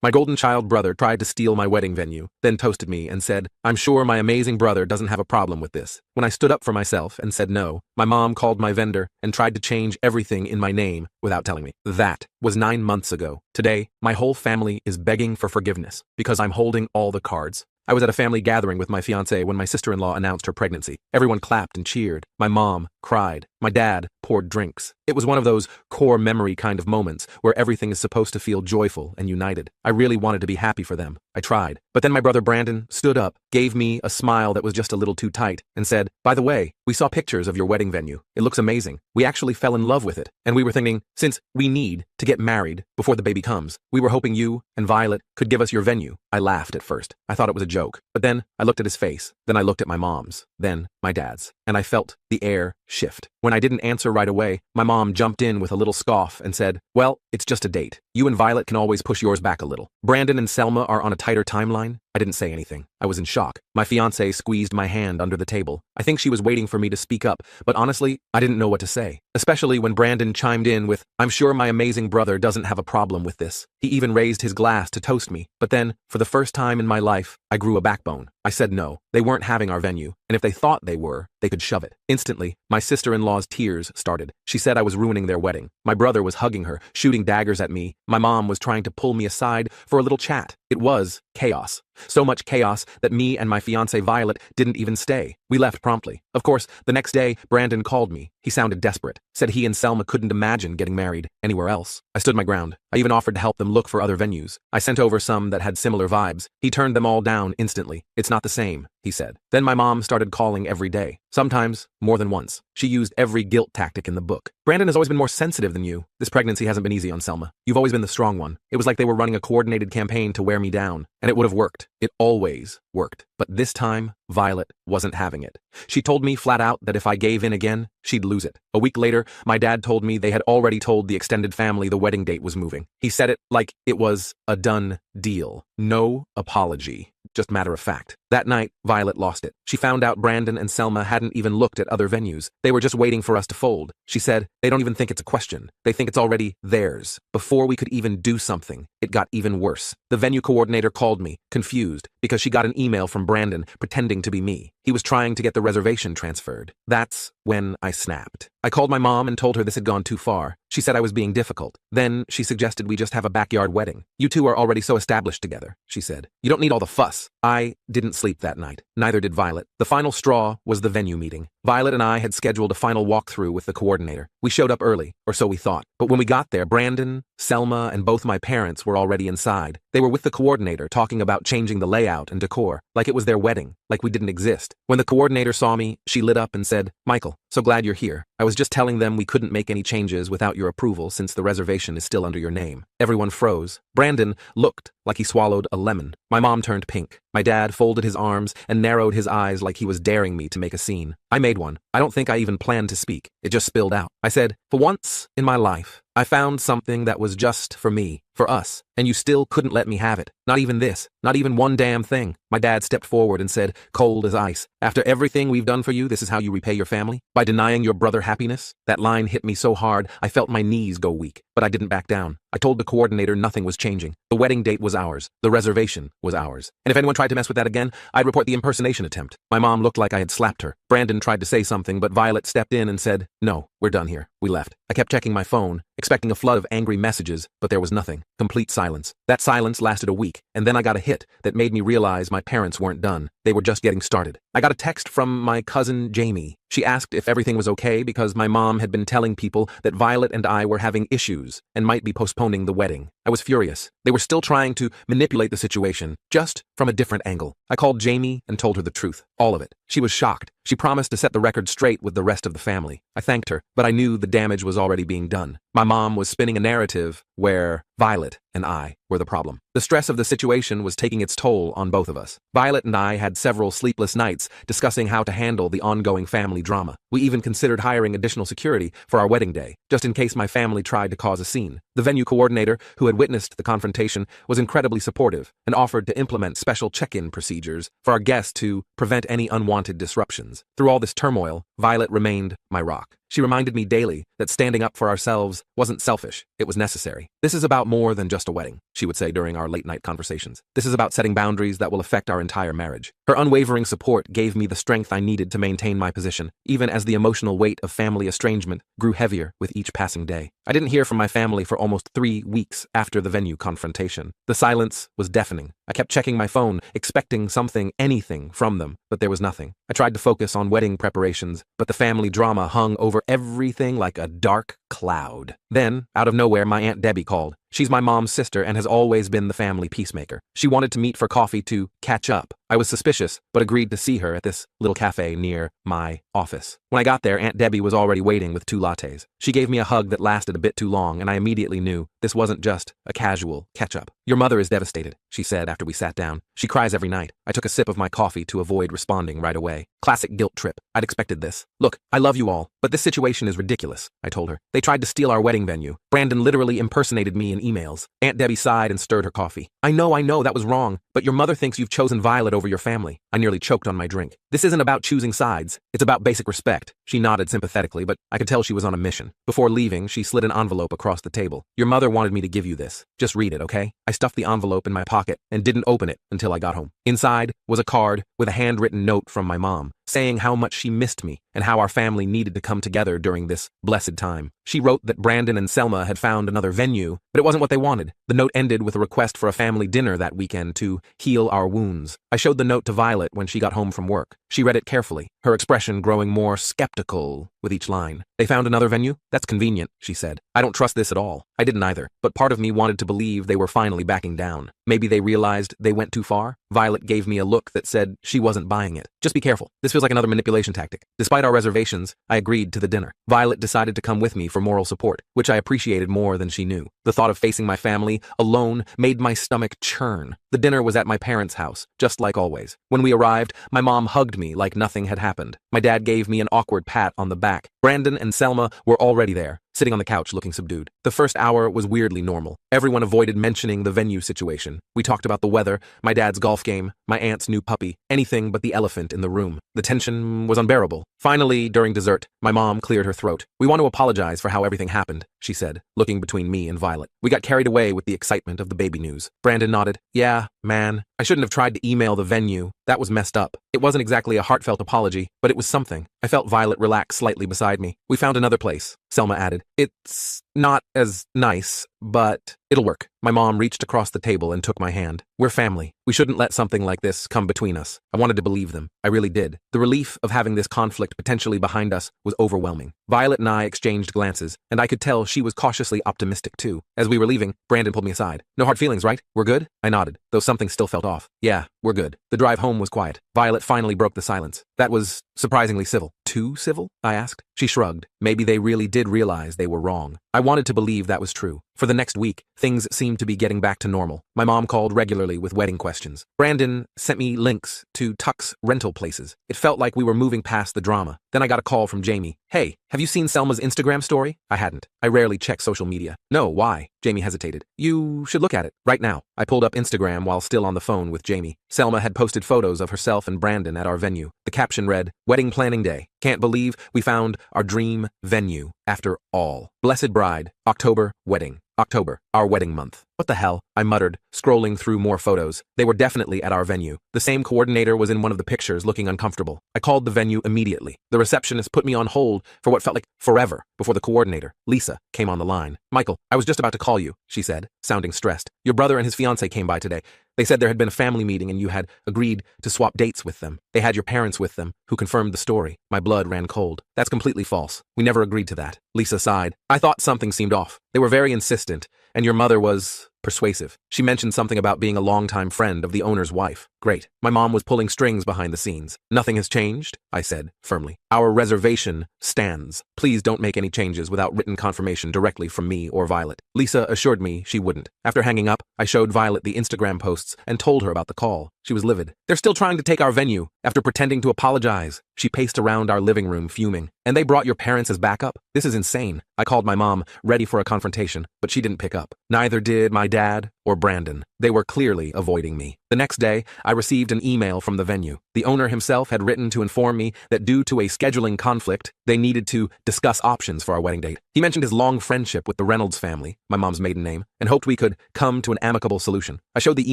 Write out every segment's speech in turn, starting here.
My golden child brother tried to steal my wedding venue, then toasted me and said, "I'm sure my amazing brother doesn't have a problem with this." When I stood up for myself and said no, my mom called my vendor and tried to change everything in my name without telling me. That was 9 months ago. Today, my whole family is begging for forgiveness because I'm holding all the cards. I was at a family gathering with my fiancée when my sister-in-law announced her pregnancy. Everyone clapped and cheered. My mom cried. My dad poured drinks. It was one of those core memory kind of moments where everything is supposed to feel joyful and united. I really wanted to be happy for them. I tried. But then my brother Brandon stood up, gave me a smile that was just a little too tight, and said, "By the way, we saw pictures of your wedding venue. It looks amazing. We actually fell in love with it. And we were thinking, since we need to get married before the baby comes, we were hoping you and Violet could give us your venue." I laughed at first. I thought it was a joke. But then I looked at his face. Then I looked at my mom's. Then my dad's. And I felt the air shift. When I didn't answer right away, my mom jumped in with a little scoff and said, "Well, it's just a date. You and Violet can always push yours back a little. Brandon and Selma are on a tighter timeline." I didn't say anything. I was in shock. My fiancée squeezed my hand under the table. I think she was waiting for me to speak up, but honestly, I didn't know what to say. Especially when Brandon chimed in with, "I'm sure my amazing brother doesn't have a problem with this." He even raised his glass to toast me. But then, for the first time in my life, I grew a backbone. I said no. They weren't having our venue, and if they thought they were, they could shove it. Instantly, my sister-in-law's tears started. She said I was ruining their wedding. My brother was hugging her, shooting daggers at me. My mom was trying to pull me aside for a little chat. It was chaos. So much chaos that me and my fiancée Violet didn't even stay. We left promptly. Of course, the next day, Brandon called me. He sounded desperate. Said he and Selma couldn't imagine getting married anywhere else. I stood my ground. I even offered to help them look for other venues. I sent over some that had similar vibes. He turned them all down instantly. "It's not the same," he said. Then my mom started calling every day. Sometimes more than once. She used every guilt tactic in the book. "Brandon has always been more sensitive than you. This pregnancy hasn't been easy on Selma. You've always been the strong one." It was like they were running a coordinated campaign to wear me down. And it would have worked. It always worked. But this time, Violet wasn't having it. She told me flat out that if I gave in again, she'd lose it. A week later, my dad told me they had already told the extended family the wedding date was moving. He said it like it was a done deal. No apology. Just matter of fact. That night, Violet lost it. She found out Brandon and Selma hadn't even looked at other venues. They were just waiting for us to fold. She said, they don't even think it's a question. They think it's already theirs. Before we could even do something, it got even worse. The venue coordinator called me, confused, because she got an email from Brandon pretending to be me. He was trying to get the reservation transferred. That's when I snapped. I called my mom and told her this had gone too far. She said I was being difficult. Then she suggested we just have a backyard wedding. "You two are already so established together," she said. "You don't need all the fuss." I didn't sleep that night. Neither did Violet. The final straw was the venue meeting. Violet and I had scheduled a final walkthrough with the coordinator. We showed up early, or so we thought. But when we got there, Brandon, Selma, and both my parents were already inside. They were with the coordinator talking about changing the layout and decor, like it was their wedding, like we didn't exist. When the coordinator saw me, she lit up and said, "Michael, so glad you're here. I was just telling them we couldn't make any changes without your approval since the reservation is still under your name." Everyone froze. Brandon looked like he swallowed a lemon. My mom turned pink. My dad folded his arms and narrowed his eyes like he was daring me to make a scene. I made one. I don't think I even planned to speak. It just spilled out. I said, "For once in my life, I found something that was just for me, for us, and you still couldn't let me have it. Not even this, not even one damn thing." My dad stepped forward and said, cold as ice, "After everything we've done for you, this is how you repay your family? By denying your brother happiness?" That line hit me so hard, I felt my knees go weak, but I didn't back down. I told the coordinator nothing was changing. The wedding date was ours. The reservation was ours. And if anyone tried to mess with that again, I'd report the impersonation attempt. My mom looked like I had slapped her. Brandon tried to say something, but Violet stepped in and said, "No, we're done here." We left. I kept checking my phone, expecting a flood of angry messages, but there was nothing. Complete silence. That silence lasted a week, and then I got a hit that made me realize my parents weren't done. They were just getting started. I got a text from my cousin Jamie. She asked if everything was okay because my mom had been telling people that Violet and I were having issues and might be postponing the wedding. I was furious. They were still trying to manipulate the situation, just from a different angle. I called Jamie and told her the truth, all of it. She was shocked. She promised to set the record straight with the rest of the family. I thanked her, but I knew the damage was already being done. My mom was spinning a narrative where Violet and I were the problem. The stress of the situation was taking its toll on both of us. Violet and I had several sleepless nights discussing how to handle the ongoing family drama. We even considered hiring additional security for our wedding day, just in case my family tried to cause a scene. The venue coordinator, who had witnessed the confrontation, was incredibly supportive and offered to implement special check-in procedures for our guests to prevent any unwanted disruptions. Through all this turmoil, Violet remained my rock. She reminded me daily that standing up for ourselves wasn't selfish, it was necessary. This is about more than just a wedding, she would say during our late-night conversations. This is about setting boundaries that will affect our entire marriage. Her unwavering support gave me the strength I needed to maintain my position, even as the emotional weight of family estrangement grew heavier with each passing day. I didn't hear from my family for almost 3 weeks after the venue confrontation. The silence was deafening. I kept checking my phone, expecting something, anything from them, but there was nothing. I tried to focus on wedding preparations, but the family drama hung over everything like a dark cloud. Then, out of nowhere, my Aunt Debbie called. She's my mom's sister and has always been the family peacemaker. She wanted to meet for coffee to catch up. I was suspicious, but agreed to see her at this little cafe near my office. When I got there, Aunt Debbie was already waiting with 2 lattes. She gave me a hug that lasted a bit too long, and I immediately knew this wasn't just a casual catch-up. "Your mother is devastated," she said after we sat down. "She cries every night." I took a sip of my coffee to avoid responding right away. Classic guilt trip. I'd expected this. "Look, I love you all, but this situation is ridiculous," I told her. "They tried to steal our wedding venue. Brandon literally impersonated me in emails." Aunt Debbie sighed and stirred her coffee. I know, that was wrong, but your mother thinks you've chosen Violet over your family." I nearly choked on my drink. "This isn't about choosing sides. It's about basic respect." She nodded sympathetically, but I could tell she was on a mission. Before leaving, she slid an envelope across the table. "Your mother wanted me to give you this. Just read it, okay?" I stuffed the envelope in my pocket and didn't open it until I got home. Inside was a card with a handwritten note from my mom, saying how much she missed me and how our family needed to come together during this blessed time. She wrote that Brandon and Selma had found another venue, but it wasn't what they wanted. The note ended with a request for a family dinner that weekend to heal our wounds. I showed the note to Violet when she got home from work. She read it carefully, her expression growing more skeptical with each line. "They found another venue? That's convenient," she said. "I don't trust this at all." I didn't either, but part of me wanted to believe they were finally backing down. Maybe they realized they went too far? Violet gave me a look that said she wasn't buying it. "Just be careful. This feels like another manipulation tactic." Despite our reservations, I agreed to the dinner. Violet decided to come with me for moral support, which I appreciated more than she knew. The thought of facing my family alone made my stomach churn. The dinner was at my parents' house, just like always. When we arrived, my mom hugged me like nothing had happened. My dad gave me an awkward pat on the back. Brandon and Selma were already there, sitting on the couch looking subdued. The first hour was weirdly normal. Everyone avoided mentioning the venue situation. We talked about the weather, my dad's golf game, my aunt's new puppy, anything but the elephant in the room. The tension was unbearable. Finally, during dessert, my mom cleared her throat. "We want to apologize for how everything happened," she said, looking between me and Violet. "We got carried away with the excitement of the baby news." Brandon nodded. "Yeah, man. I shouldn't have tried to email the venue. That was messed up." It wasn't exactly a heartfelt apology, but it was something. I felt Violet relax slightly beside me. "We found another place," Selma added. "It's not as nice, but it'll work." My mom reached across the table and took my hand. "We're family. We shouldn't let something like this come between us." I wanted to believe them. I really did. The relief of having this conflict potentially behind us was overwhelming. Violet and I exchanged glances, and I could tell she was cautiously optimistic too. As we were leaving, Brandon pulled me aside. "No hard feelings, right? We're good?" I nodded, though something still felt off. "Yeah, we're good." The drive home was quiet. Violet finally broke the silence. "That was surprisingly civil." "Too civil?" I asked. She shrugged. Maybe they really did realize they were wrong. I wanted to believe that was true. For the next week, things seemed to be getting back to normal. My mom called regularly with wedding questions. Brandon sent me links to Tuck's rental places. It felt like we were moving past the drama. Then I got a call from Jamie. "Hey, have you seen Selma's Instagram story?" I hadn't. I rarely check social media. "No, why?" Jamie hesitated. "You should look at it right now." I pulled up Instagram while still on the phone with Jamie. Selma had posted photos of herself and Brandon at our venue. The caption read, "Wedding planning day. Can't believe we found our dream venue after all. Blessed bride, October, wedding. October, our wedding month." "What the hell?" I muttered, scrolling through more photos. They were definitely at our venue. The same coordinator was in one of the pictures, looking uncomfortable. I called the venue immediately. The receptionist put me on hold for what felt like forever before the coordinator, Lisa, came on the line. "Michael, I was just about to call you," she said, sounding stressed. "Your brother and his fiancée came by today. They said there had been a family meeting and you had agreed to swap dates with them. They had your parents with them, who confirmed the story." My blood ran cold. "That's completely false. We never agreed to that." Lisa sighed. "I thought something seemed off. They were very insistent, and your mother was persuasive. She mentioned something about being a longtime friend of the owner's wife." "Great." My mom was pulling strings behind the scenes. "Nothing has changed?" I said, firmly. "Our reservation stands. Please don't make any changes without written confirmation directly from me or Violet." Lisa assured me she wouldn't. After hanging up, I showed Violet the Instagram posts and told her about the call. She was livid. "They're still trying to take our venue after pretending to apologize." She paced around our living room, fuming. "And they brought your parents as backup? This is insane." I called my mom, ready for a confrontation, but she didn't pick up. Neither did my dad or Brandon. They were clearly avoiding me. The next day, I received an email from the venue. The owner himself had written to inform me that due to a scheduling conflict, they needed to discuss options for our wedding date. He mentioned his long friendship with the Reynolds family, my mom's maiden name, and hoped we could come to an amicable solution. I showed the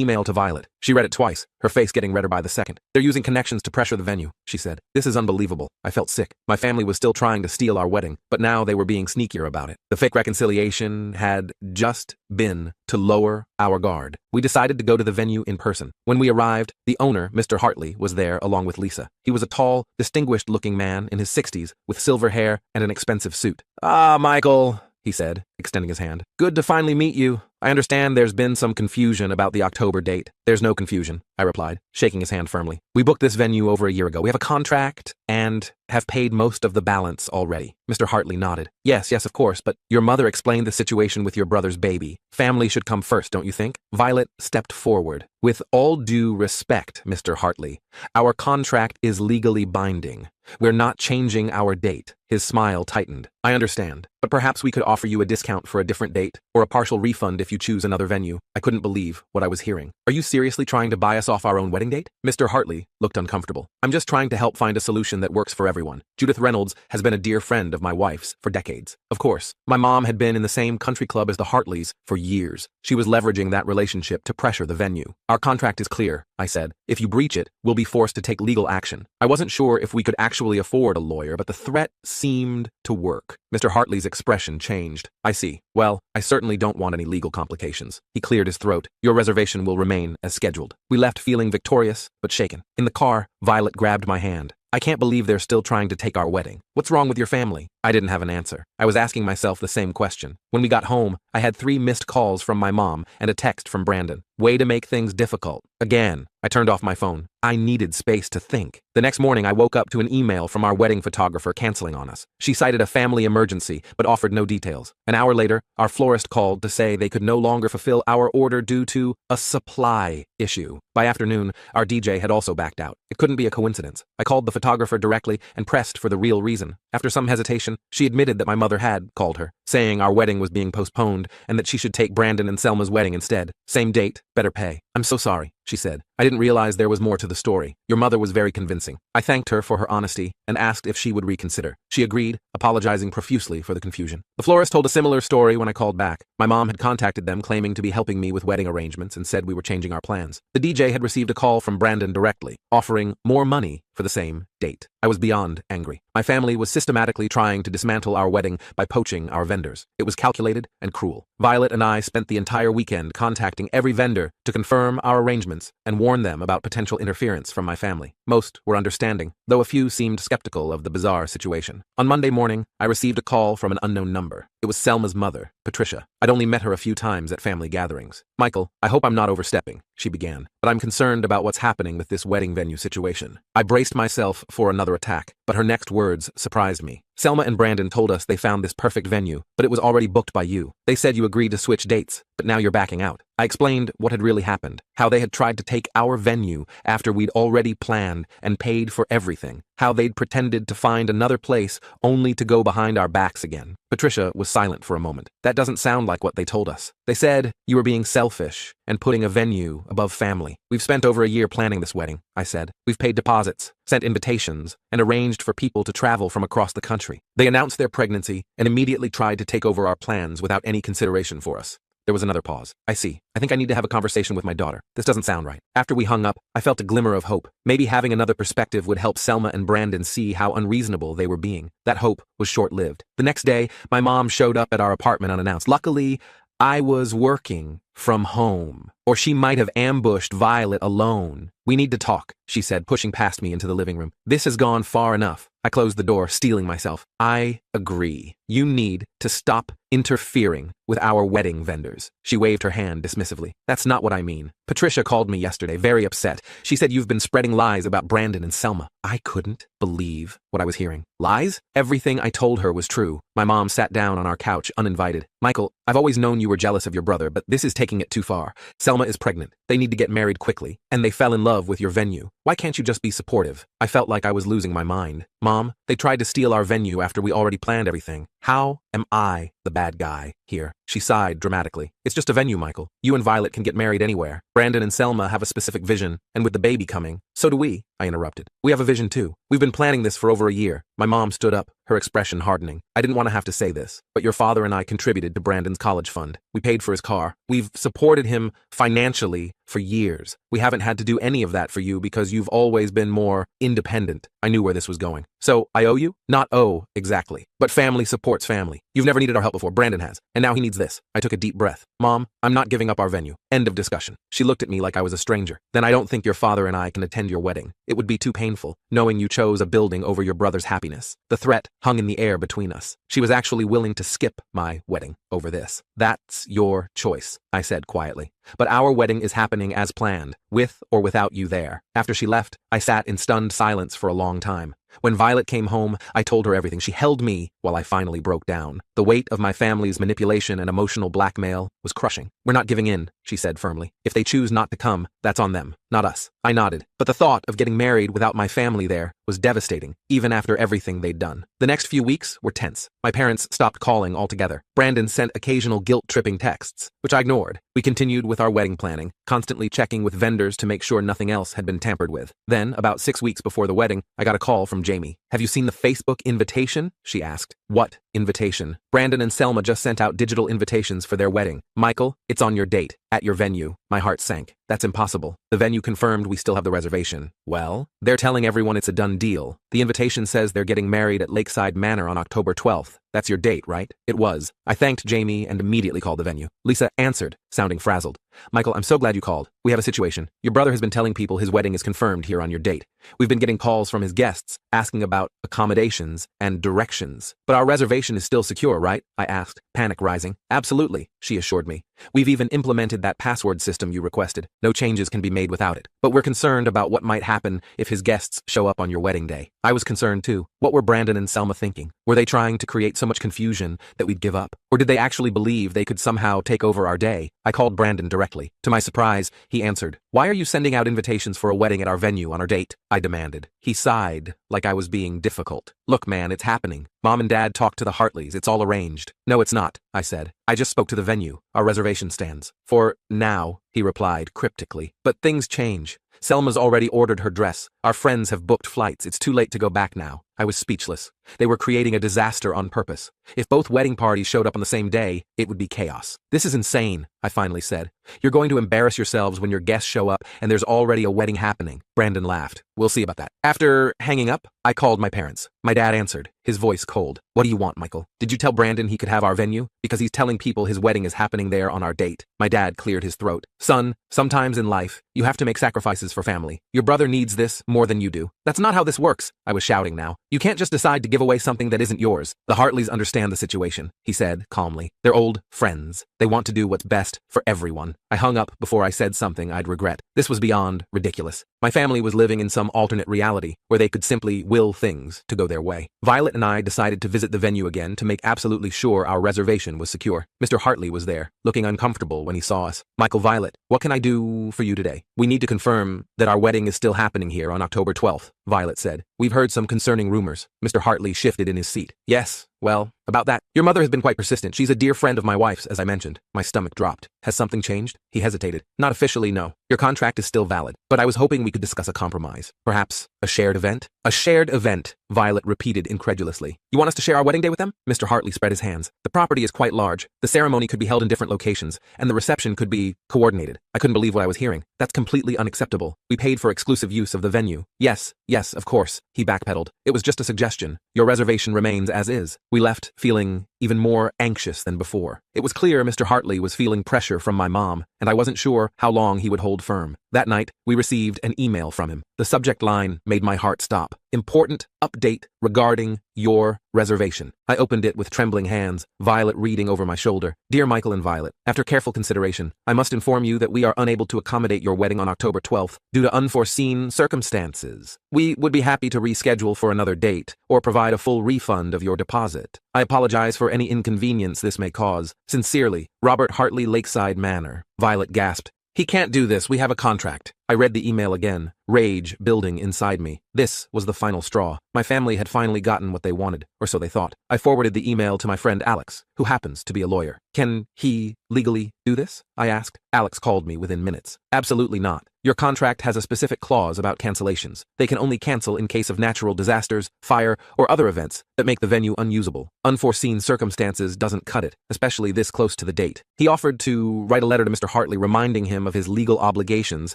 email to Violet. She read it twice, her face getting redder by the second. They're using connections to pressure the venue, she said. This is unbelievable. I felt sick. My family was still trying to steal our wedding, but now they were being sneakier about it. The fake reconciliation had just been to lower our guard. We decided to go to the venue in person. When we arrived, the owner, Mr. Hartley, was there along with Lisa. He was a tall, distinguished-looking man in his 60s with silver hair and an expensive suit. "Ah, Michael," he said, extending his hand. "Good to finally meet you. I understand there's been some confusion about the October date." "There's no confusion," I replied, shaking his hand firmly. "We booked this venue over a year ago. We have a contract and have paid most of the balance already." Mr. Hartley nodded. Yes, of course, but your mother explained the situation with your brother's baby. Family should come first, don't you think?" Violet stepped forward. "With all due respect, Mr. Hartley, our contract is legally binding. We're not changing our date." His smile tightened. "I understand, but perhaps we could offer you a discount for a different date, or a partial refund if you choose another venue." I couldn't believe what I was hearing. "Are you seriously trying to buy us off our own wedding date?" Mr. Hartley looked uncomfortable. "I'm just trying to help find a solution that works for everyone. Judith Reynolds has been a dear friend of my wife's for decades. Of course, my mom had been in the same country club as the Hartleys for years. She was leveraging that relationship to pressure the venue. Our contract is clear," I said. "If you breach it, we'll be forced to take legal action." I wasn't sure if we could actually afford a lawyer, but the threat seemed to work. Mr. Hartley's expression changed. "I see. Well, I certainly don't want any legal complications." He cleared his throat. "Your reservation will remain as scheduled." We left feeling victorious, but shaken. In the car, Violet grabbed my hand. "I can't believe they're still trying to take our wedding. What's wrong with your family?" I didn't have an answer. I was asking myself the same question. When we got home, I had 3 missed calls from my mom and a text from Brandon. Way to make things difficult. Again, I turned off my phone. I needed space to think. The next morning, I woke up to an email from our wedding photographer canceling on us. She cited a family emergency, but offered no details. An hour later, our florist called to say they could no longer fulfill our order due to a supply issue. By afternoon, our DJ had also backed out. It couldn't be a coincidence. I called the photographer directly and pressed for the real reason. After some hesitation, she admitted that my mother had called her, saying our wedding was being postponed and that she should take Brandon and Selma's wedding instead. Same date, better pay. "I'm so sorry," she said. "I didn't realize there was more to the story. Your mother was very convincing." I thanked her for her honesty and asked if she would reconsider. She agreed, apologizing profusely for the confusion. The florist told a similar story when I called back. My mom had contacted them claiming to be helping me with wedding arrangements and said we were changing our plans. The DJ had received a call from Brandon directly, offering more money for the same date. I was beyond angry. My family was systematically trying to dismantle our wedding by poaching our vendors. It was calculated and cruel. Violet and I spent the entire weekend contacting every vendor to confirm our arrangements and warn them about potential interference from my family. Most were understanding, though a few seemed skeptical of the bizarre situation. On Monday morning, I received a call from an unknown number. It was Selma's mother, Patricia. I'd only met her a few times at family gatherings. "Michael, I hope I'm not overstepping," she began, "but I'm concerned about what's happening with this wedding venue situation." I braced myself for another attack, but her next words surprised me. "Selma and Brandon told us they found this perfect venue, but it was already booked by you. They said you agreed to switch dates, but now you're backing out." I explained what had really happened, how they had tried to take our venue after we'd already planned and paid for everything, how they'd pretended to find another place only to go behind our backs again. Patricia was silent for a moment. "That doesn't sound like what they told us. They said you were being selfish and putting a venue above family." "We've spent over a year planning this wedding," I said. "We've paid deposits, sent invitations, and arranged for people to travel from across the country. They announced their pregnancy and immediately tried to take over our plans without any consideration for us." There was another pause. "I see. I think I need to have a conversation with my daughter. This doesn't sound right." After we hung up, I felt a glimmer of hope. Maybe having another perspective would help Selma and Brandon see how unreasonable they were being. That hope was short-lived. The next day, my mom showed up at our apartment unannounced. Luckily, I was working from home, or she might have ambushed Violet alone. "We need to talk," she said, pushing past me into the living room. "This has gone far enough." I closed the door, steeling myself. "I agree. You need to stop interfering with our wedding vendors." She waved her hand dismissively. "That's not what I mean. Patricia called me yesterday, very upset. She said you've been spreading lies about Brandon and Selma." I couldn't believe what I was hearing. Lies? Everything I told her was true. My mom sat down on our couch, uninvited. "Michael, I've always known you were jealous of your brother, but this is taking it too far. Selma is pregnant. They need to get married quickly, and they fell in love with your venue. Why can't you just be supportive?" I felt like I was losing my mind. Mom, they tried to steal our venue after we already planned everything. How am I the bad guy here? She sighed dramatically. It's just a venue, Michael. You and Violet can get married anywhere. Brandon and Selma have a specific vision, and with the baby coming, so do we, I interrupted. We have a vision too. We've been planning this for over a year. My mom stood up, her expression hardening. I didn't want to have to say this, but your father and I contributed to Brandon's college fund. We paid for his car. We've supported him financially for years. We haven't had to do any of that for you because you've always been more independent. I knew where this was going. So, I owe you? Not owe, exactly. But family supports family. You've never needed our help before. Brandon has. And now he needs this. I took a deep breath. Mom, I'm not giving up our venue. End of discussion. She looked at me like I was a stranger. Then I don't think your father and I can attend your wedding. It would be too painful, knowing you chose a building over your brother's happiness. The threat hung in the air between us. She was actually willing to skip my wedding over this. That's your choice, I said quietly. But our wedding is happening as planned, with or without you there. After she left, I sat in stunned silence for a long time. When Violet came home, I told her everything. She held me while I finally broke down. The weight of my family's manipulation and emotional blackmail was crushing. We're not giving in, she said firmly. If they choose not to come, that's on them, not us. I nodded, but the thought of getting married without my family there was devastating, even after everything they'd done. The next few weeks were tense. My parents stopped calling altogether. Brandon sent occasional guilt-tripping texts, which I ignored. We continued with our wedding planning, constantly checking with vendors to make sure nothing else had been tampered with. Then, about 6 weeks before the wedding, I got a call from Jamie. Have you seen the Facebook invitation? She asked. What invitation? Brandon and Selma just sent out digital invitations for their wedding. Michael, it's on your date, at your venue. My heart sank. That's impossible. The venue confirmed we still have the reservation. Well, they're telling everyone it's a done deal. The invitation says they're getting married at Lakeside Manor on October 12th. That's your date, right? It was. I thanked Jamie and immediately called the venue. Lisa answered, sounding frazzled. Michael, I'm so glad you called. We have a situation. Your brother has been telling people his wedding is confirmed here on your date. We've been getting calls from his guests asking about accommodations and directions. But our reservation is still secure, right? I asked, panic rising. Absolutely, she assured me. We've even implemented that password system you requested. No changes can be made without it. But we're concerned about what might happen if his guests show up on your wedding day. I was concerned too. What were Brandon and Selma thinking? Were they trying to create so much confusion that we'd give up? Or did they actually believe they could somehow take over our day? I called Brandon directly. To my surprise, he answered. Why are you sending out invitations for a wedding at our venue on our date? I demanded. He sighed, like I was being difficult. Look, man, it's happening. Mom and Dad talked to the Hartleys. It's all arranged. No, it's not, I said. I just spoke to the venue. Our reservation stands. For now, he replied cryptically. But things change. Selma's already ordered her dress. Our friends have booked flights. It's too late to go back now. I was speechless. They were creating a disaster on purpose. If both wedding parties showed up on the same day, it would be chaos. This is insane, I finally said. You're going to embarrass yourselves when your guests show up and there's already a wedding happening. Brandon laughed. We'll see about that. After hanging up, I called my parents. My dad answered, his voice cold. What do you want, Michael? Did you tell Brandon he could have our venue? Because he's telling people his wedding is happening there on our date. My dad cleared his throat. Son, sometimes in life, you have to make sacrifices for family. Your brother needs this more than you do. That's not how this works, I was shouting now. You can't just decide to give away something that isn't yours. The Hartleys understand the situation, he said calmly. They're old friends. They want to do what's best for everyone. I hung up before I said something I'd regret. This was beyond ridiculous. My family was living in some alternate reality where they could simply will things to go their way. Violet and I decided to visit the venue again to make absolutely sure our reservation was secure. Mr. Hartley was there, looking uncomfortable when he saw us. Michael, Violet, what can I do for you today? We need to confirm that our wedding is still happening here on October 12th, Violet said. We've heard some concerning rumors. Mr. Hartley shifted in his seat. Yes, well, about that. Your mother has been quite persistent. She's a dear friend of my wife's, as I mentioned. My stomach dropped. Has something changed? He hesitated. Not officially, no. Your contract is still valid, but I was hoping we could discuss a compromise. Perhaps a shared event? A shared event, Violet repeated incredulously. You want us to share our wedding day with them? Mr. Hartley spread his hands. The property is quite large. The ceremony could be held in different locations, and the reception could be coordinated. I couldn't believe what I was hearing. That's completely unacceptable. We paid for exclusive use of the venue. Yes, of course, he backpedaled. It was just a suggestion. Your reservation remains as is. We left feeling even more anxious than before. It was clear Mr. Hartley was feeling pressure from my mom, and I wasn't sure how long he would hold firm. That night, we received an email from him. The subject line made my heart stop. Important update regarding your reservation. I opened it with trembling hands, Violet reading over my shoulder. Dear Michael and Violet, after careful consideration, I must inform you that we are unable to accommodate your wedding on October 12th due to unforeseen circumstances. We would be happy to reschedule for another date or provide a full refund of your deposit. I apologize for any inconvenience this may cause. Sincerely, Robert Hartley, Lakeside Manor. Violet gasped. He can't do this. We have a contract. I read the email again, rage building inside me. This was the final straw. My family had finally gotten what they wanted, or so they thought. I forwarded the email to my friend Alex, who happens to be a lawyer. Can he legally do this? I asked. Alex called me within minutes. Absolutely not. Your contract has a specific clause about cancellations. They can only cancel in case of natural disasters, fire, or other events that make the venue unusable. Unforeseen circumstances doesn't cut it, especially this close to the date. He offered to write a letter to Mr. Hartley reminding him of his legal obligations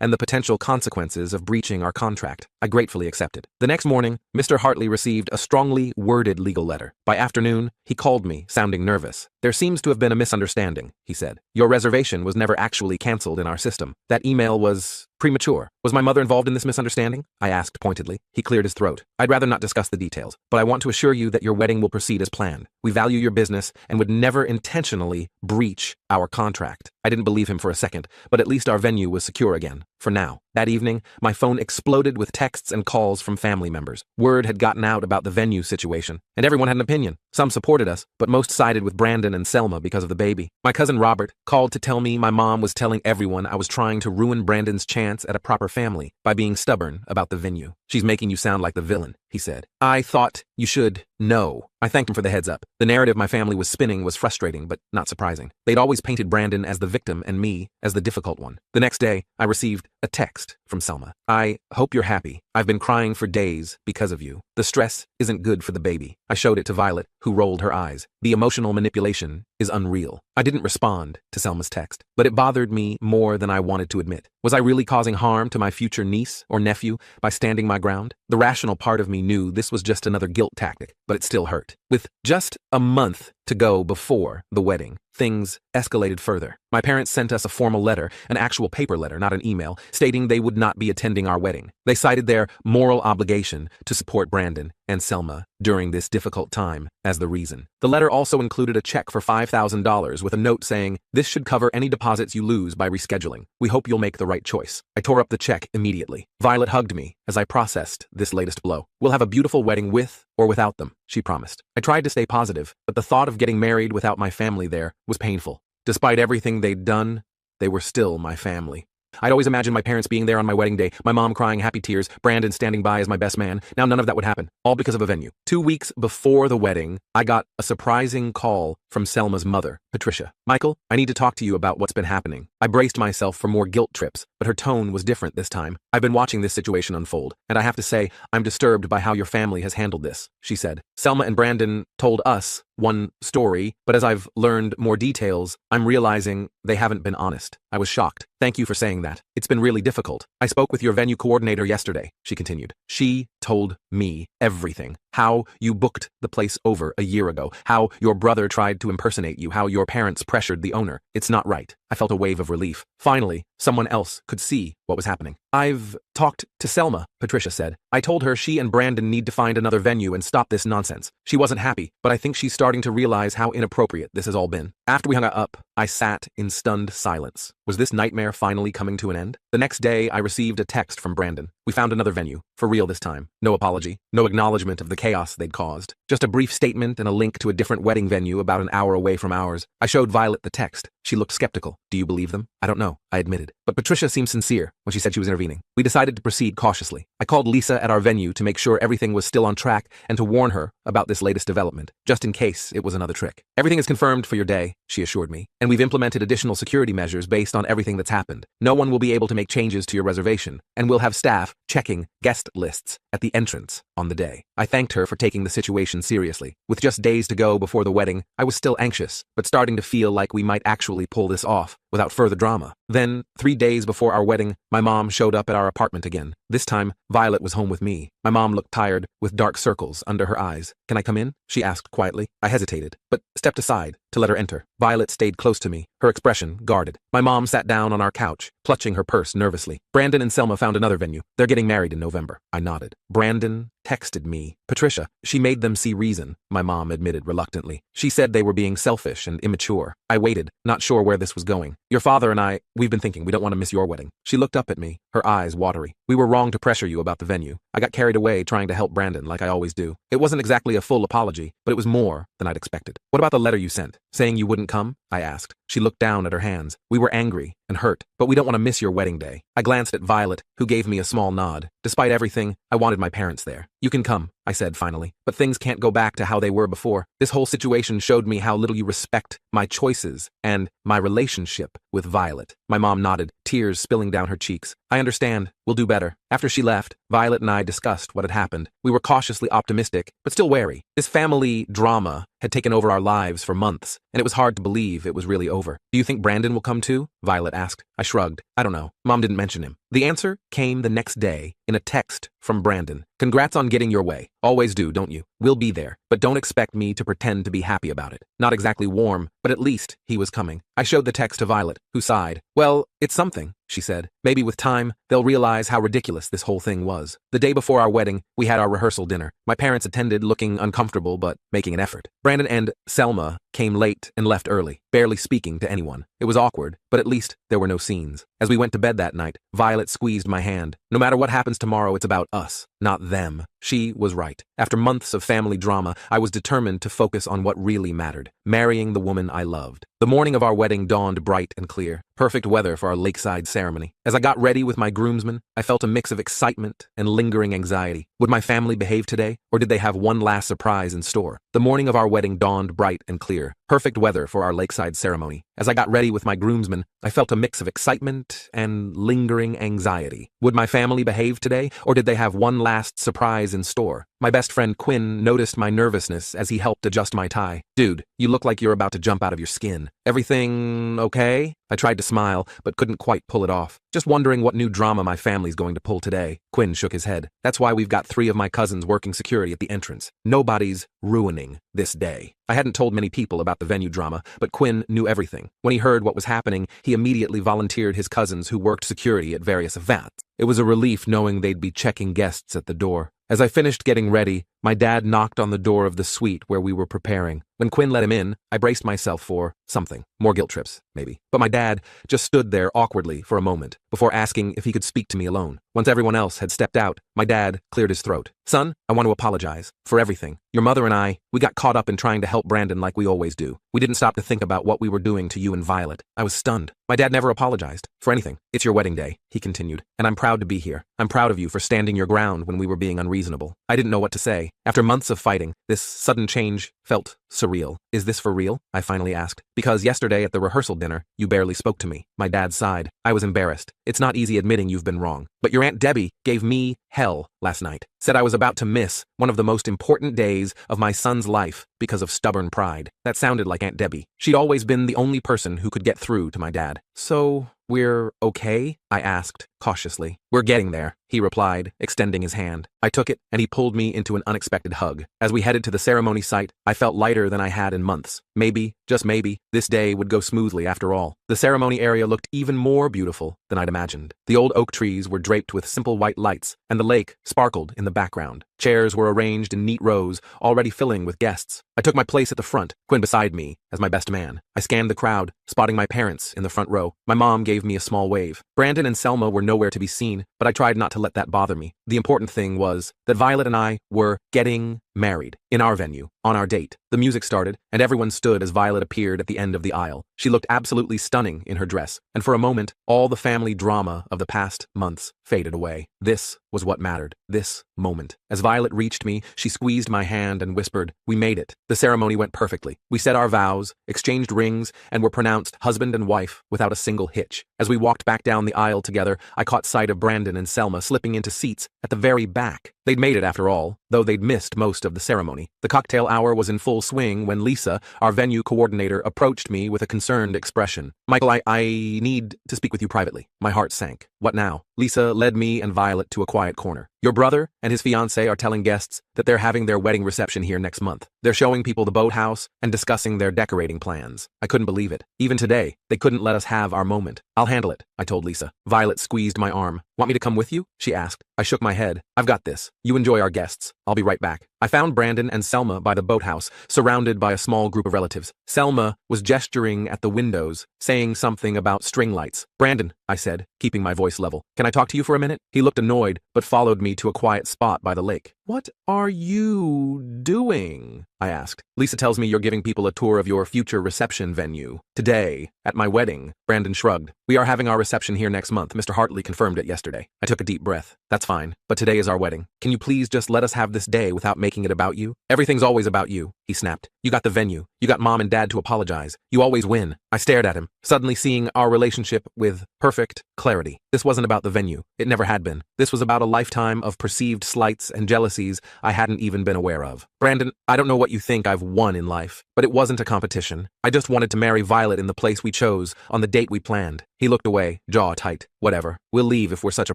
and the potential consequences of breaching our contract. I gratefully accepted. The next morning, Mr. Hartley received a strongly worded legal letter. By afternoon, he called me, sounding nervous. There seems to have been a misunderstanding, he said. Your reservation was never actually canceled in our system. That email was premature. Was my mother involved in this misunderstanding? I asked pointedly. He cleared his throat. I'd rather not discuss the details, but I want to assure you that your wedding will proceed as planned. We value your business and would never intentionally breach our contract. I didn't believe him for a second, but at least our venue was secure again. For now. That evening, my phone exploded with texts and calls from family members. Word had gotten out about the venue situation, and everyone had an opinion. Some supported us, but most sided with Brandon and Selma because of the baby. My cousin Robert called to tell me my mom was telling everyone I was trying to ruin Brandon's chance at a proper family by being stubborn about the venue. She's making you sound like the villain, he said. I thought you should know. I thanked him for the heads up. The narrative my family was spinning was frustrating, but not surprising. They'd always painted Brandon as the victim and me as the difficult one. The next day, I received a text from Selma. I hope you're happy. I've been crying for days because of you. The stress isn't good for the baby. I showed it to Violet, who rolled her eyes. The emotional manipulation is unreal. I didn't respond to Selma's text, but it bothered me more than I wanted to admit. Was I really causing harm to my future niece or nephew by standing my ground? The rational part of me knew this was just another guilt tactic, but it still hurt. With just a month to go before the wedding, things escalated further. My parents sent us a formal letter, an actual paper letter, not an email, stating they would not be attending our wedding. They cited their moral obligation to support Brandon and Selma during this difficult time as the reason. The letter also included a check for $5,000 with a note saying, "This should cover any deposits you lose by rescheduling. We hope you'll make the right choice." I tore up the check immediately. Violet hugged me as I processed this latest blow. "We'll have a beautiful wedding with or without them," she promised. I tried to stay positive, but the thought of getting married without my family there was painful. Despite everything they'd done, they were still my family. I'd always imagined my parents being there on my wedding day, my mom crying happy tears, Brandon standing by as my best man. Now none of that would happen, all because of a venue. 2 weeks before the wedding, I got a surprising call from Selma's mother, Patricia. "Michael, I need to talk to you about what's been happening." I braced myself for more guilt trips, but her tone was different this time. "I've been watching this situation unfold, and I have to say, I'm disturbed by how your family has handled this," she said. "Selma and Brandon told us one story, but as I've learned more details, I'm realizing they haven't been honest." I was shocked. "Thank you for saying that. It's been really difficult. I spoke with your venue coordinator yesterday," she continued. "She told me everything. How you booked the place over a year ago, how your brother tried to impersonate you, how your parents pressured the owner. It's not right." I felt a wave of relief. Finally, someone else could see what was happening. "I've talked to Selma," Patricia said. "I told her she and Brandon need to find another venue and stop this nonsense. She wasn't happy, but I think she's starting to realize how inappropriate this has all been." After we hung up, I sat in stunned silence. Was this nightmare finally coming to an end? The next day, I received a text from Brandon. We found another venue, for real this time. No apology, no acknowledgement of the chaos they'd caused. Just a brief statement and a link to a different wedding venue about an hour away from ours. I showed Violet the text. She looked skeptical. "Do you believe them?" "I don't know," I admitted. But Patricia seemed sincere when she said she was intervening. We decided to proceed cautiously. I called Lisa at our venue to make sure everything was still on track and to warn her about this latest development, just in case it was another trick. "Everything is confirmed for your day," she assured me, "and we've implemented additional security measures based on everything that's happened. No one will be able to make changes to your reservation, and we'll have staff checking guest lists at the entrance on the day." I thanked her for taking the situation seriously. With just days to go before the wedding, I was still anxious, but starting to feel like we might actually pull this off without further drama. Then, 3 days before our wedding, my mom showed up at our apartment again. This time, Violet was home with me. My mom looked tired, with dark circles under her eyes. "Can I come in?" she asked quietly. I hesitated, but stepped aside to let her enter. Violet stayed close to me, her expression guarded. My mom sat down on our couch, clutching her purse nervously. "Brandon and Selma found another venue. They're getting married in November." I nodded. "Brandon texted me. Patricia, she made them see reason," my mom admitted reluctantly. "She said they were being selfish and immature." I waited, not sure where this was going. "Your father and I, we've been thinking we don't want to miss your wedding." She looked up at me, her eyes watery. We were wrong to pressure you about the venue. I got carried away trying to help Brandon like I always do. It wasn't exactly a full apology, but it was more than I'd expected. What about the letter you sent, saying you wouldn't come? I asked. She looked down at her hands. We were angry and hurt, but we don't want to miss your wedding day. I glanced at Violet, who gave me a small nod. Despite everything, I wanted my parents there. You can come, I said finally, but things can't go back to how they were before. This whole situation showed me how little you respect my choices and my relationship with Violet. My mom nodded, tears spilling down her cheeks. I understand. We'll do better. After she left, Violet and I discussed what had happened. We were cautiously optimistic, but still wary. This family drama had taken over our lives for months, and it was hard to believe it was really over. Do you think Brandon will come too? Violet asked. I shrugged. I don't know. Mom didn't mention him. The answer came the next day in a text from Brandon. Congrats on getting your way. Always do, don't you? We'll be there, but don't expect me to pretend to be happy about it. Not exactly warm, but at least he was coming. I showed the text to Violet, who sighed. Well, it's something, she said. Maybe with time, they'll realize how ridiculous this whole thing was. The day before our wedding, we had our rehearsal dinner. My parents attended looking uncomfortable but making an effort. Brandon and Selma came late and left early, barely speaking to anyone. It was awkward, but at least there were no scenes. As we went to bed that night, Violet squeezed my hand. No matter what happens tomorrow, it's about us, not them. She was right. After months of family drama, I was determined to focus on what really mattered, marrying the woman I loved. The morning of our wedding dawned bright and clear, perfect weather for our lakeside ceremony. As I got ready with my groomsmen, I felt a mix of excitement and lingering anxiety. Would my family behave today, or did they have one last surprise in store? The morning of our wedding dawned bright and clear, perfect weather for our lakeside ceremony. As I got ready with my groomsmen, I felt a mix of excitement and lingering anxiety. Would my family behave today, or did they have one last surprise in store? My best friend Quinn noticed my nervousness as he helped adjust my tie. Dude, you look like you're about to jump out of your skin. Everything okay? I tried to smile, but couldn't quite pull it off. Just wondering what new drama my family's going to pull today. Quinn shook his head. That's why we've got 3 of my cousins working security at the entrance. Nobody's ruining this day. I hadn't told many people about the venue drama, but Quinn knew everything. When he heard what was happening, he immediately volunteered his cousins who worked security at various events. It was a relief knowing they'd be checking guests at the door. As I finished getting ready, my dad knocked on the door of the suite where we were preparing. When Quinn let him in, I braced myself for something. More guilt trips, maybe. But my dad just stood there awkwardly for a moment before asking if he could speak to me alone. Once everyone else had stepped out, my dad cleared his throat. Son, I want to apologize for everything. Your mother and we got caught up in trying to help Brandon like we always do. We didn't stop to think about what we were doing to you and Violet. I was stunned. My dad never apologized for anything. It's your wedding day, he continued, and I'm proud to be here. I'm proud of you for standing your ground when we were being unreasonable. I didn't know what to say. After months of fighting, this sudden change felt surreal. Is this for real? I finally asked. Because yesterday at the rehearsal dinner, you barely spoke to me. My dad sighed. I was embarrassed. It's not easy admitting you've been wrong. But your Aunt Debbie gave me hell last night. Said I was about to miss one of the most important days of my son's life because of stubborn pride. That sounded like Aunt Debbie. She'd always been the only person who could get through to my dad. So, we're okay? I asked, cautiously. We're getting there, he replied, extending his hand. I took it, and he pulled me into an unexpected hug. As we headed to the ceremony site, I felt lighter than I had in months. Maybe, just maybe, this day would go smoothly after all. The ceremony area looked even more beautiful than I'd imagined. The old oak trees were draped with simple white lights, and the lake sparkled in the background. Chairs were arranged in neat rows, already filling with guests. I took my place at the front, Quinn beside me as my best man. I scanned the crowd, spotting my parents in the front row. My mom gave me a small wave. Brandon and Selma were nowhere to be seen, but I tried not to let that bother me. The important thing was that Violet and I were getting married in our venue, on our date. The music started, and everyone stood as Violet appeared at the end of the aisle. She looked absolutely stunning in her dress, and for a moment, all the family drama of the past months faded away. This was what mattered, this moment. As Violet reached me, she squeezed my hand and whispered, "We made it." The ceremony went perfectly. We said our vows, exchanged rings, and were pronounced husband and wife without a single hitch. As we walked back down the aisle together, I caught sight of Brandon and Selma slipping into seats at the very back. They'd made it after all, though they'd missed most of the ceremony. The cocktail hour was in full swing when Lisa, our venue coordinator, approached me with a concerned expression. "Michael, I need to speak with you privately." My heart sank. What now? Lisa led me and Violet to a quiet corner. "Your brother and his fiancée are telling guests that they're having their wedding reception here next month. They're showing people the boathouse and discussing their decorating plans." I couldn't believe it. Even today, they couldn't let us have our moment. "I'll handle it," I told Lisa. Violet squeezed my arm. "Want me to come with you?" she asked. I shook my head. "I've got this. You enjoy our guests. I'll be right back. I found Brandon and Selma by the boathouse, surrounded by a small group of relatives. Selma was gesturing at the windows, saying something about string lights. Brandon, I said, keeping my voice level. Can I talk to you for a minute? He looked annoyed, but followed me to a quiet spot by the lake. What are you doing? I asked. Lisa tells me you're giving people a tour of your future reception venue. Today, at my wedding. Brandon shrugged. We are having our reception here next month. Mr. Hartley confirmed it yesterday. I took a deep breath. That's fine, but today is our wedding. Can you please just let us have this day without making it about you? Everything's always about you, he snapped. You got the venue. You got mom and dad to apologize. You always win. I stared at him, suddenly seeing our relationship with perfect clarity. This wasn't about the venue. It never had been. This was about a lifetime of perceived slights and jealousies I hadn't even been aware of. Brandon, I don't know what you think I've won in life, but it wasn't a competition. I just wanted to marry Violet in the place we chose, on the date we planned. He looked away, jaw tight. Whatever. We'll leave if we're such a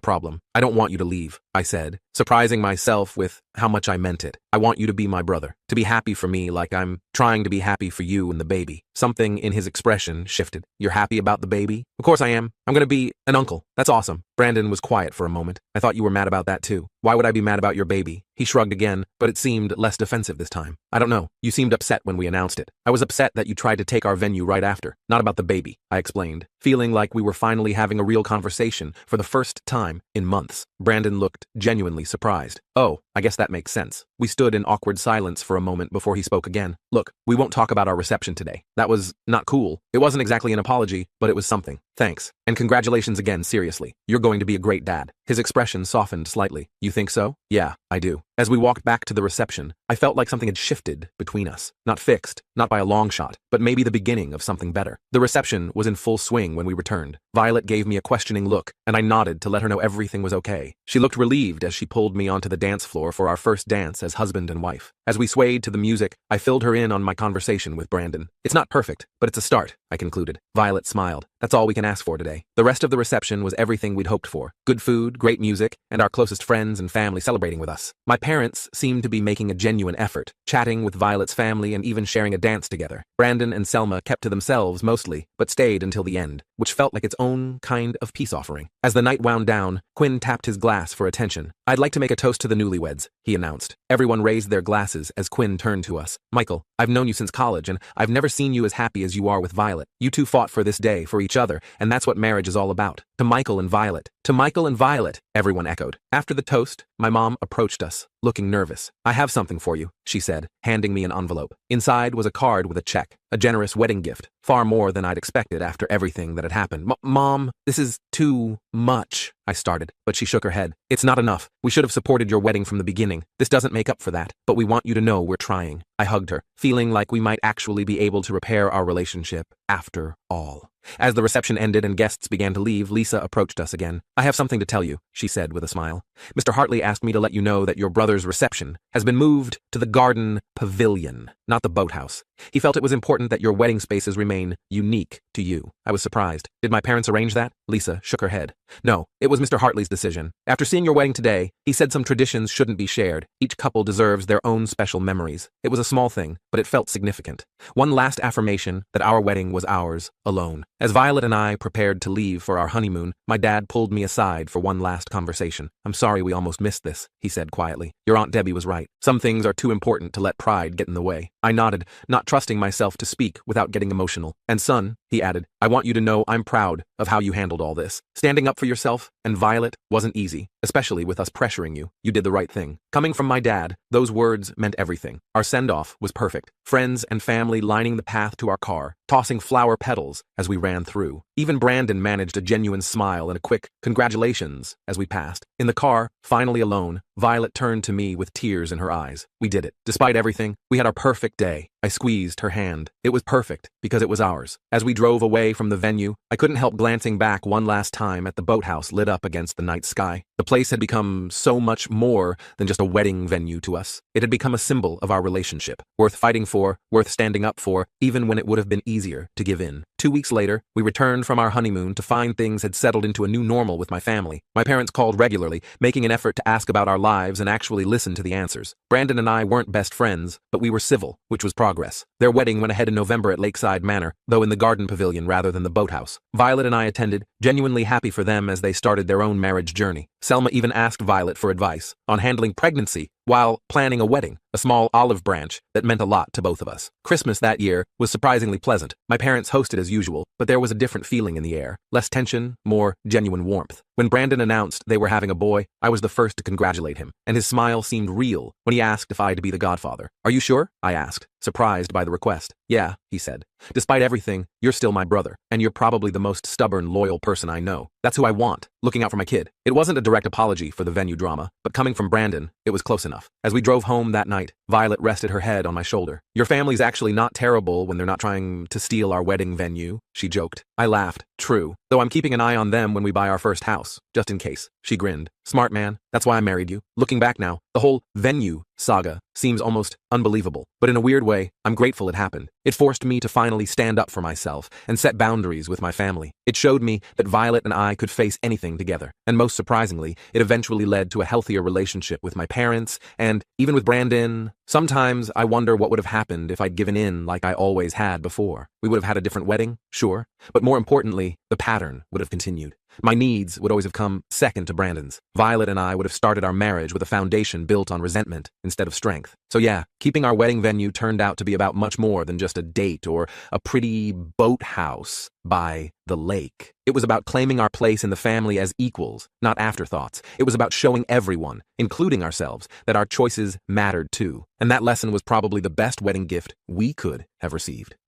problem. I don't want you to leave, I said, surprising myself with how much I meant it. I want you to be my brother, to be happy for me like I'm trying to be happy for you and the baby. Something in his expression shifted. You're happy about the baby? Of course I am. I'm gonna be an uncle. That's awesome. Brandon was quiet for a moment. I thought you were mad about that too. Why would I be mad about your baby? He shrugged again, but it seemed less defensive this time. I don't know. You seemed upset when we announced it. I was upset that you tried to take our venue right after. Not about the baby, I explained, feeling like we were finally having a real conversation for the first time in months. Brandon looked genuinely surprised. Oh, I guess that makes sense. We stood in awkward silence for a moment before he spoke again. Look, we won't talk about our reception today. That was not cool. It wasn't exactly an apology, but it was something. Thanks. And congratulations again, seriously. You're going to be a great dad. His expression softened slightly. You think so? Yeah, I do. As we walked back to the reception, I felt like something had shifted between us. Not fixed, not by a long shot, but maybe the beginning of something better. The reception was in full swing when we returned. Violet gave me a questioning look, and I nodded to let her know everything was okay. She looked relieved as she pulled me onto the dance floor for our first dance as husband and wife. As we swayed to the music, I filled her in on my conversation with Brandon. It's not perfect, but it's a start, I concluded. Violet smiled. That's all we can ask for today. The rest of the reception was everything we'd hoped for. Good food, great music, and our closest friends and family celebrating with us. My parents seemed to be making a genuine effort, chatting with Violet's family and even sharing a dance together. Brandon and Selma kept to themselves mostly, but stayed until the end, which felt like its own kind of peace offering. As the night wound down, Quinn tapped his glass for attention. I'd like to make a toast to the newlyweds, he announced. Everyone raised their glasses as Quinn turned to us. Michael, I've known you since college, and I've never seen you as happy as you are with Violet. You two fought for this day, for each other, and that's what marriage is all about. To Michael and Violet. To Michael and Violet, everyone echoed. After the toast, my mom approached us, looking nervous. I have something for you, she said, handing me an envelope. Inside was a card with a check, a generous wedding gift, far more than I'd expected after everything that had happened. Mom, this is too much, I started, but she shook her head. It's not enough. We should have supported your wedding from the beginning. This doesn't make up for that, but we want you to know we're trying. I hugged her, feeling like we might actually be able to repair our relationship after all. As the reception ended and guests began to leave, Lisa approached us again. I have something to tell you, she said with a smile. Mr. Hartley asked me to let you know that your brother's reception has been moved to the garden pavilion, not the boathouse. He felt it was important that your wedding spaces remain unique to you. I was surprised. Did my parents arrange that? Lisa shook her head. No, it was Mr. Hartley's decision. After seeing your wedding today, he said some traditions shouldn't be shared. Each couple deserves their own special memories. It was a small thing, but it felt significant. One last affirmation that our wedding was ours alone. As Violet and I prepared to leave for our honeymoon, my dad pulled me aside for one last conversation. I'm sorry we almost missed this, he said quietly. Your Aunt Debbie was right. Some things are too important to let pride get in the way. I nodded, not trusting myself to speak without getting emotional. And son, he added, I want you to know I'm proud of how you handled all this. Standing up for yourself and Violet wasn't easy, especially with us pressuring you. You did the right thing. Coming from my dad, those words meant everything. Our send-off was perfect. Friends and family lining the path to our car, tossing flower petals as we ran through. Even Brandon managed a genuine smile and a quick congratulations as we passed. In the car, finally alone, Violet turned to me with tears in her eyes. We did it. Despite everything, we had our perfect day. I squeezed her hand. It was perfect because it was ours. As we drove away from the venue, I couldn't help glancing back one last time at the boathouse lit up against the night sky. The place had become so much more than just a wedding venue to us. It had become a symbol of our relationship, worth fighting for, worth standing up for, even when it would have been easier to give in. 2 weeks later, we returned from our honeymoon to find things had settled into a new normal with my family. My parents called regularly, making an effort to ask about our lives and actually listen to the answers. Brandon and I weren't best friends, but we were civil, which was progress. Their wedding went ahead in November at Lakeside Manor, though in the garden pavilion rather than the boathouse. Violet and I attended, genuinely happy for them as they started their own marriage journey. Selma even asked Violet for advice on handling pregnancy while planning a wedding, a small olive branch that meant a lot to both of us. Christmas that year was surprisingly pleasant. My parents hosted as usual, but there was a different feeling in the air. Less tension, more genuine warmth. When Brandon announced they were having a boy, I was the first to congratulate him, and his smile seemed real when he asked if I'd be the godfather. "Are you sure?" I asked, surprised by the request. "Yeah," he said. "Despite everything, you're still my brother, and you're probably the most stubborn, loyal person I know. That's who I want, looking out for my kid." It wasn't a direct apology for the venue drama, but coming from Brandon, it was close enough. As we drove home that night, Violet rested her head on my shoulder. "Your family's actually not terrible when they're not trying to steal our wedding venue," she joked. I laughed. "True, though I'm keeping an eye on them when we buy our first house, just in case." She grinned. "Smart man, that's why I married you." Looking back now, the whole venue saga seems almost unbelievable, but in a weird way, I'm grateful it happened. It forced me to finally stand up for myself and set boundaries with my family. It showed me that Violet and I could face anything together, and most surprisingly, it eventually led to a healthier relationship with my parents, and even with Brandon. Sometimes I wonder what would have happened if I'd given in like I always had before. We would have had a different wedding, sure, but more importantly, the pattern would have continued. My needs would always have come second to Brandon's. Violet and I would have started our marriage with a foundation built on resentment instead of strength. So yeah, keeping our wedding venue turned out to be about much more than just a date or a pretty boathouse by the lake. It was about claiming our place in the family as equals, not afterthoughts. It was about showing everyone, including ourselves, that our choices mattered too. And that lesson was probably the best wedding gift we could have received.